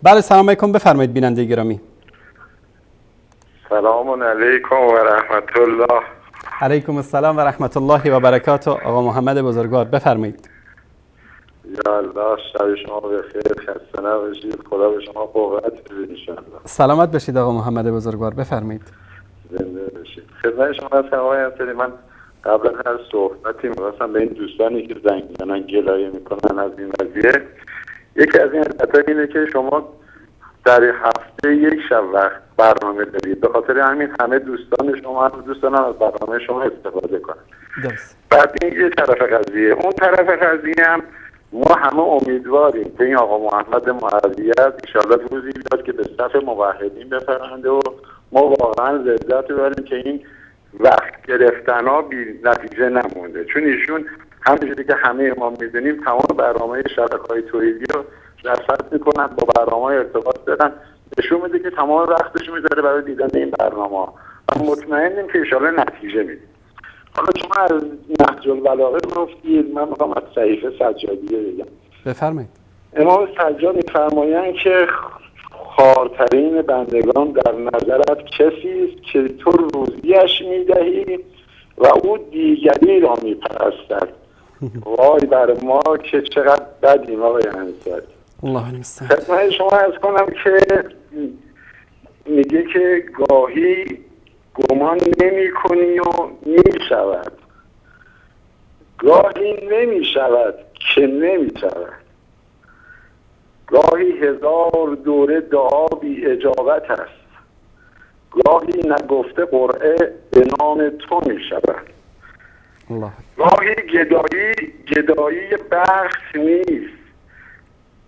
بله سلام علیکم، بفرمایید بیننده گرامی. سلام علیکم و رحمت الله. علیکم السلام و رحمت الله و برکاته. آقا محمد بزرگوار بفرمایید. یا الله شب شما بخیر، خسته نباشید، خدا به شما قوت بده ان شاء الله. سلامت باشید آقا محمد بزرگوار، بفرمایید. زنده باشید. خدمت شما هستم آقای انصاری. من قبل از هر صحبتی می‌خواستم به این دوستانی که زنگ می‌زنن گلایه میکنن از این قضیه، یکی از این علت‌ها اینه که شما در هفته یک شب وقت برنامه دارید، به خاطر همین همه دوستان شما هم دوست دارن از برنامه شما استفاده کنن. درست. بعد این یه طرف قضیه، اون طرف قضیه هم ما همه امیدواریم که این آقا محمد معویت ان شاءالله روزی بیاد که به صف موحدین بپرنده و ما واقعا لذت ببریم که این وقت گرفتن‌ها بی نتیجه نمونده، چون ایشون همونجوری که همه ما میدونیم تمام برنامه شبکه‌های تولیدی رو رصد میکنن، با برنامه ارتباط دارن، نشون میده که تمام وقتش میذاره برای دیدن این برنامه و مطمئنیم که ان شاءالله نتیجه میده. حالا شما از نهج البلاغه گفتید، من میخوام از صحیفه سجادیه بگم. بفرمایید. امام سجاد میفرمایند که خوارترین بندگان در نظرت کسی است که تو روزیش میدهی و او دیگری را میپرستد. وای بر ما که چقدر بدیم آقای انصاری. الله المستعان. خدمت شما عرض کنم که میگه که گاهی گمان نمی کنی و می شود، گاهی نمی شود که نمی شود، گاهی هزار دوره دعا بی اجابت است، گاهی نگفته قرعه به نام تو می شود، گاهی گدایی بخت نیست،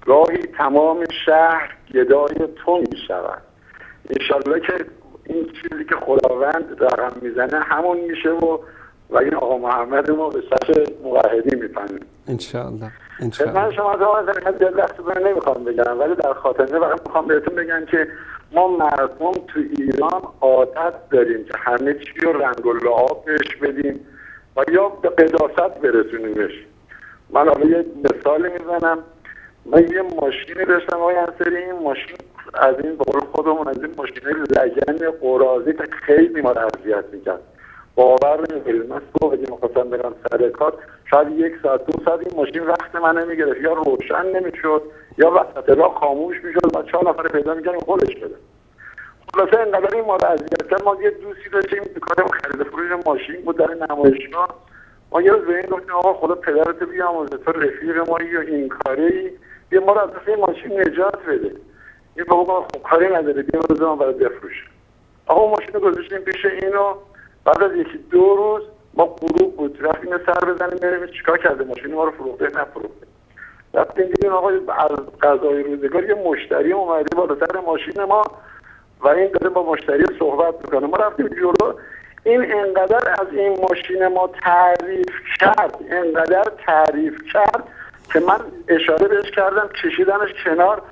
گاهی تمام شهر گدای تو می شود. انشالله که این چیزی که خداوند رقم میزنه همون میشه و این آقا محمد ما به صف موحدی میفهمیم انشالله. من شما دستتون نمیخوام بگم، ولی در خاتمه فقط میخوام بهتون بگم که ما مردم تو ایران عادت داریم که همه چی رو رنگ و لعاب بهش بدیم و یا به قداست برسونیمش. من حالا یه مثال میزنم. من یه ماشینی داشتم آقای انصاری، این ماشین از این بقول خودمون از این ماشینه لگن قرازی که خیلی ما رو اذیت میکرد، باور نمیکنید. من صبح اگه میخواستم برم سر کار شاید 1 ساعت 2 ساعت این ماشین وقت من نمیگرفت، یا روشن نمیشد یا وسط راه خاموش میشد و 4 نفر پیدا میکردیم خودش بده. خلاصه اینقدر این ما رو اذیت کرد. ما یه دوستی داشتیم کارم خرید فروش ماشین بود در نمایشگاه. ما یه روز به این گفتیم آقا خدا پدرت بیامرزه، تو رفیق ما یا این کاری یه ما رو از این ماشین نجات بده. این بابا خب کاری نداره، بیا روز ما برای بفروش. آقا ماشین رو گذاشتیم پیش اینو. بعد از 1-2 روز ما غروب بود رفتیم سر بزنیم بریم چیکار کرده ماشین ما رو فروخته نفروخته. رفتیم دیدیم آقا از قضای روزگار یه مشتری اومده بالا سر ماشین ما و این داره با مشتری صحبت میکنه. ما رفتیم جلو، این انقدر از این ماشین ما انقدر تعریف کرد که من اشاره بهش کردم، کشیدمش کنار،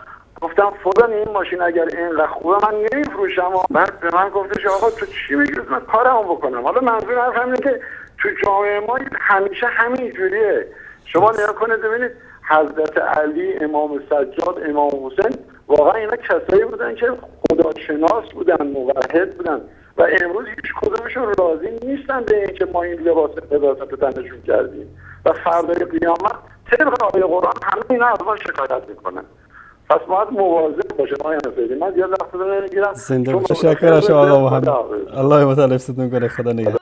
گفتم فلان این ماشین اگر اینقدر خوبه من نمیفروشم. بعد به من گفتش آقا تو چی میگی؟ من کارمو بکنم. حالا منظور حرفم اینه که تو جامعه ما همیشه همین جوریه. شما نگاه کنید ببینید حضرت علی، امام سجاد، امام حسین، واقعا اینا کسایی بودن که خداشناس بودن، موحد بودن و امروز هیچ کدومشون راضی نیستن به اینکه ما این لباس قداست تنشون کردیم و فردای قیامت طبق آیه قرآن همه اینا از ما شکایت میکنن. پس باید مواظب باشیم آقای انصاری. من زیاد وقت نمیگیرم. زنده باشید. تشکر از شما آقا محمد. الله تعالی حفظتون کنه. خدا نگهدار.